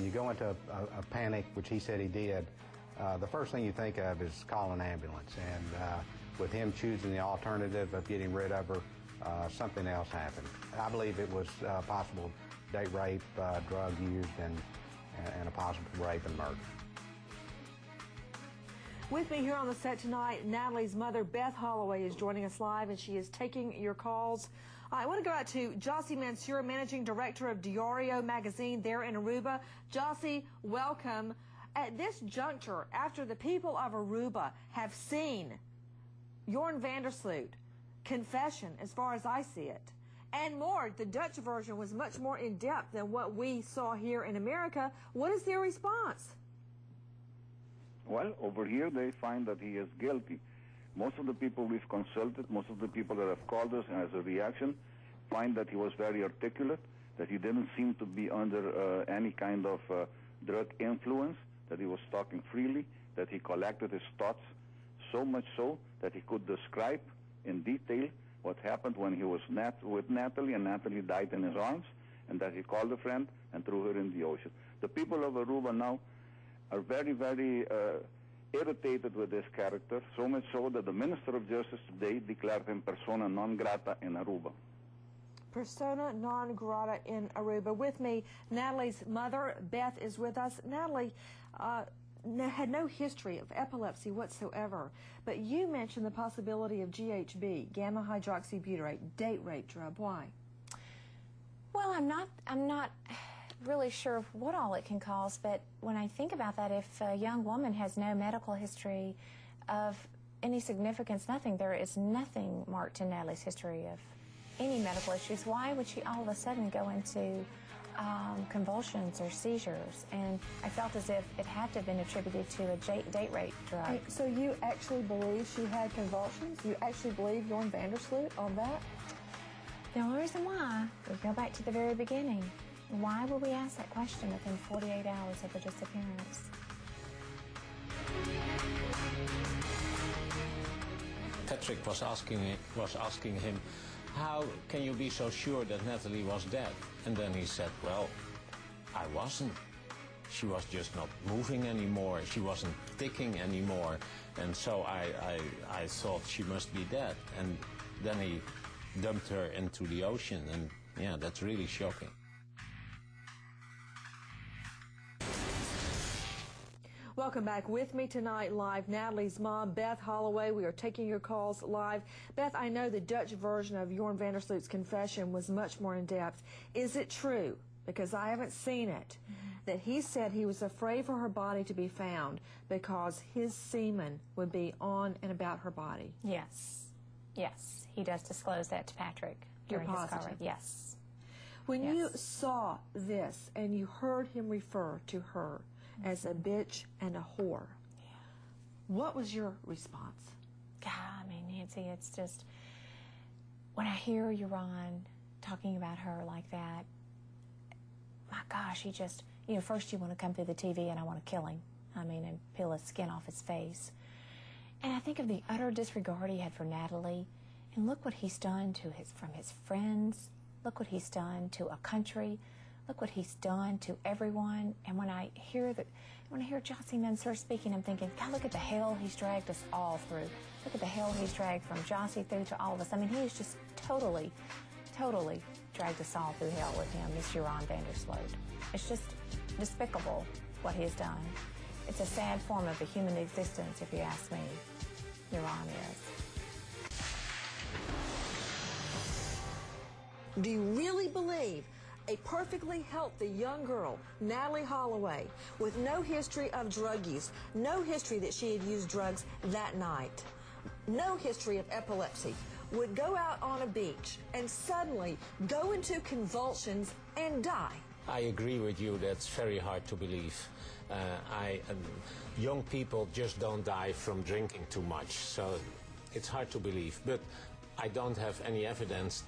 you go into a panic, which he said he did, the first thing you think of is call an ambulance. And with him choosing the alternative of getting rid of her, something else happened. I believe it was possible date rape, drug used, and a possible rape and murder. With me here on the set tonight, Natalee's mother, Beth Holloway, is joining us live, and she is taking your calls. I want to go out to Jossy Mansur, Managing Director of Diario magazine there in Aruba. Jossy, welcome. At this juncture, after the people of Aruba have seen Joran van der Sloot confession, as far as I see it, and more, the Dutch version was much more in-depth than what we saw here in America. What is their response? Well, over here they find that he is guilty. Most of the people we've consulted, most of the people that have called us as a reaction, find that he was very articulate, that he didn't seem to be under any kind of drug influence, that he was talking freely, that he collected his thoughts, so much so that he could describe in detail what happened when he was with Natalee and Natalee died in his arms, and that he called a friend and threw her in the ocean. The people of Aruba now are very, very irritated with this character, so much so that the Minister of Justice today declared him persona non grata in Aruba. Persona non grata in Aruba. With me, Natalee's mother, Beth, is with us. Natalee had no history of epilepsy whatsoever, but you mentioned the possibility of GHB, gamma hydroxybutyrate, date rape drug. Why? Well, I'm not really sure what all it can cause, but when I think about that, if a young woman has no medical history of any significance, nothing, there is nothing marked in Natalee's history of any medical issues, why would she all of a sudden go into convulsions or seizures? And I felt as if it had to have been attributed to a date rape drug. So you actually believe she had convulsions? You actually believe Joran van der Sloot on that? The only reason why, we go back to the very beginning. Why would we ask that question within 48 hours of her disappearance? Patrick was asking him, how can you be so sure that Natalee was dead? And then he said, well, I wasn't. She was just not moving anymore. She wasn't ticking anymore. And so I thought she must be dead. And then he dumped her into the ocean. And yeah, that's really shocking. Welcome back. With me tonight live, Natalee's mom, Beth Holloway. We are taking your calls live. Beth, I know the Dutch version of Joran van der Sloot's confession was much more in-depth. Is it true, because I haven't seen it, that he said he was afraid for her body to be found because his semen would be on and about her body? Yes. Yes. He does disclose that to Patrick during his call. Yes. When you saw this and you heard him refer to her as a bitch and a whore, what was your response? God, I mean, Nancy, it's just, when I hear Joran talking about her like that, my gosh, he just, you know, first you want to come through the TV and I want to kill him. I mean, and peel his skin off his face. And I think of the utter disregard he had for Natalee, and look what he's done to from his friends. Look what he's done to a country. Look what he's done to everyone. And when I hear Jossy Mansur speaking, I'm thinking, God, look at the hell he's dragged us all through. Look at the hell he's dragged from Jossy through to all of us. I mean, he's just totally dragged us all through hell with him, this Joran van der Sloot. It's just despicable what he has done. It's a sad form of the human existence, if you ask me. Joran is. Do you really believe a perfectly healthy young girl, Natalee Holloway, with no history of drug use, no history that she had used drugs that night, no history of epilepsy, would go out on a beach and suddenly go into convulsions and die? I agree with you. That's very hard to believe. Young people just don't die from drinking too much, so it's hard to believe. But I don't have any evidence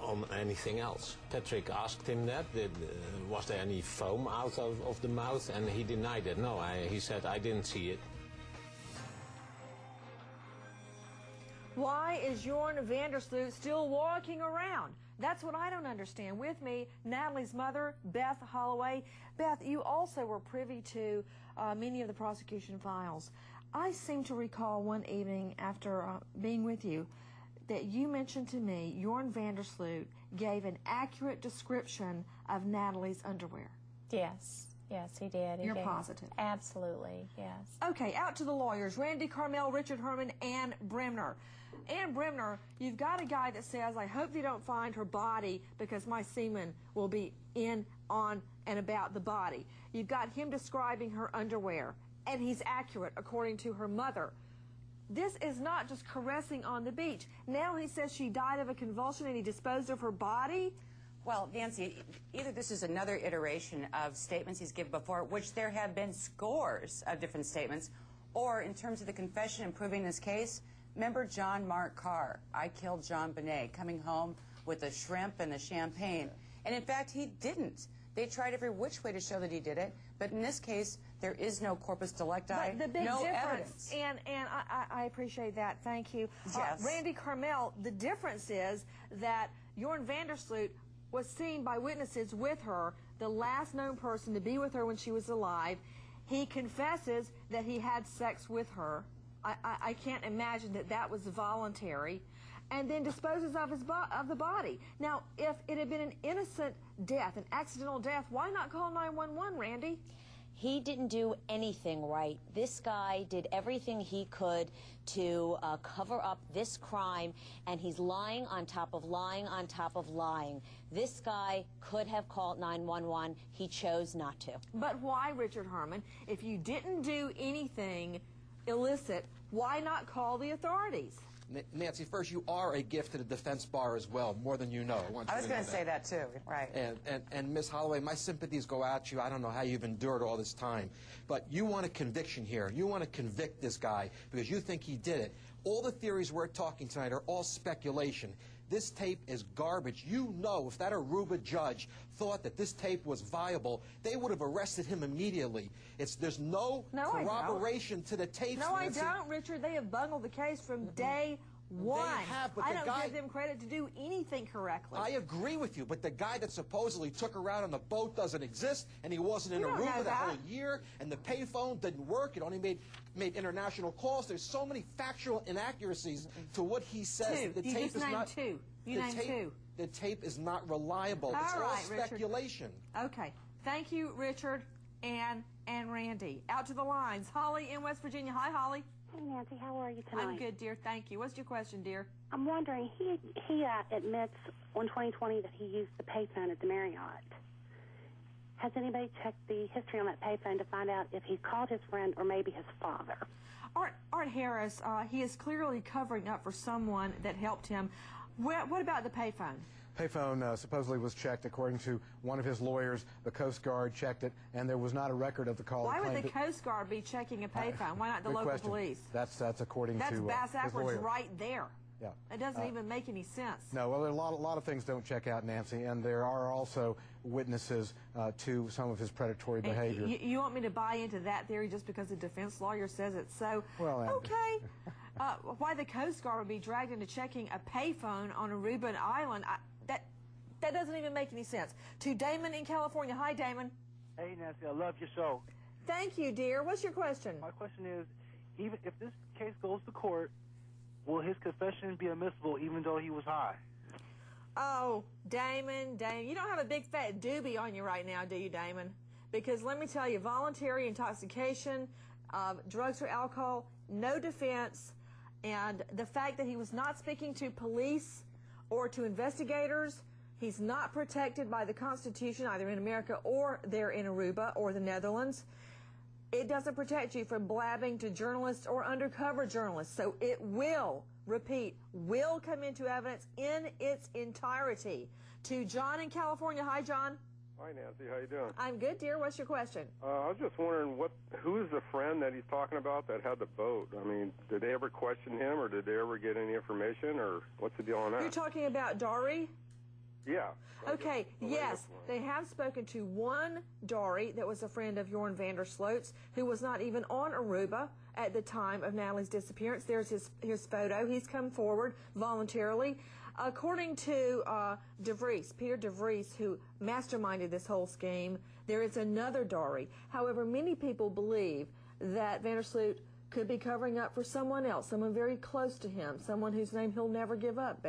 on anything else. Patrick asked him that, was there any foam out of the mouth, and he denied it. No, he said, I didn't see it. Why is Joran van der Sloot still walking around? That's what I don't understand. With me, Natalee's mother, Beth Holloway. Beth, you also were privy to many of the prosecution files. I seem to recall one evening after being with you that you mentioned to me Joran Vandersloot gave an accurate description of Natalee's underwear. Yes. Yes, he did. You're positive? Absolutely, yes. Okay, out to the lawyers. Randy Carmel, Richard Herman, Ann Bremner. Ann Bremner, you've got a guy that says, I hope they don't find her body because my semen will be in, on, and about the body. You've got him describing her underwear, and he's accurate according to her mother. This is not just caressing on the beach. Now he says she died of a convulsion and he disposed of her body. Well, Nancy, either this is another iteration of statements he's given before, which there have been scores of different statements, or in terms of the confession and proving this case, remember John Mark Carr, I killed John Bonet, coming home with the shrimp and the champagne. And in fact, he didn't. They tried every which way to show that he did it, but in this case, there is no corpus delicti, but the big no difference, evidence. And I appreciate that. Thank you. Yes. Randy Carmel, the difference is that Joran Vandersloot was seen by witnesses with her, the last known person to be with her when she was alive. He confesses that he had sex with her. I can't imagine that that was voluntary. And then disposes of the body. Now, if it had been an innocent death, an accidental death, why not call 911, Randy? He didn't do anything right. This guy did everything he could to cover up this crime, and he's lying on top of lying on top of lying. This guy could have called 911. He chose not to. But why, Richard Herman? If you didn't do anything illicit, why not call the authorities? Nancy, first, you are a gift to the defense bar as well, more than you know. I was going to say that too, right. And Ms. Holloway, my sympathies go out to you. I don't know how you've endured all this time. But you want a conviction here. You want to convict this guy because you think he did it. All the theories we're talking tonight are all speculation. This tape is garbage. You know, if that Aruba judge thought that this tape was viable, they would have arrested him immediately. There's no corroboration to the tapes. No, Nancy. I don't, Richard. They have bungled the case from day one. They have, but I the don't give them credit to do anything correctly. I agree with you, but the guy that supposedly took her out on the boat doesn't exist, and he wasn't in Aruba the whole year, and the payphone didn't work. It only made international calls. There's so many factual inaccuracies to what he says. The tape is not two. You named two. The tape is not reliable. It's all speculation. Richard. Okay. Thank you, Richard and Randy. Out to the lines. Holly in West Virginia. Hi, Holly. Hey, Nancy, how are you tonight? I'm good, dear. Thank you. What's your question, dear? I'm wondering, he admits on 2020 that he used the payphone at the Marriott. Has anybody checked the history on that payphone to find out if he called his friend or maybe his father? Art Harris, he is clearly covering up for someone that helped him. What about the payphone? Payphone supposedly was checked. According to one of his lawyers, the Coast Guard checked it, and there was not a record of the call. Why would the Coast Guard be checking a payphone? Why not the local police? That's according to his lawyer. That's bass backwards right there. Yeah. It doesn't even make any sense. No, well, there are a lot of things don't check out, Nancy, and there are also witnesses to some of his predatory behavior. You want me to buy into that theory just because the defense lawyer says it's so? Well, okay. Why the Coast Guard would be dragged into checking a payphone on Aruba Island, that doesn't even make any sense. To Damon in California. Hi, Damon. Hey, Nancy, I love your show. Thank you, dear. What's your question? My question is, even if this case goes to court, will his confession be admissible even though he was high? Oh, Damon, you don't have a big fat doobie on you right now, do you, Damon? Because let me tell you, voluntary intoxication, drugs or alcohol, no defense, and the fact that he was not speaking to police or to investigators, he's not protected by the Constitution, either in America or there in Aruba or the Netherlands. It doesn't protect you from blabbing to journalists or undercover journalists. So it will, repeat, will come into evidence in its entirety. To John in California. Hi, John. Hi, Nancy. How you doing? I'm good, dear. What's your question? I was just wondering, who's the friend that he's talking about that had the boat? I mean, did they ever question him, or did they ever get any information, or what's the deal on that? You're talking about Dari? Yeah. Okay, yes, they have spoken to one Dari that was a friend of Joran Vandersloot's, who was not even on Aruba at the time of Natalee's disappearance. There's his photo. He's come forward voluntarily. According to Peter De Vries, who masterminded this whole scheme, there is another Dari. However, many people believe that Vandersloot could be covering up for someone else, someone very close to him, someone whose name he'll never give up.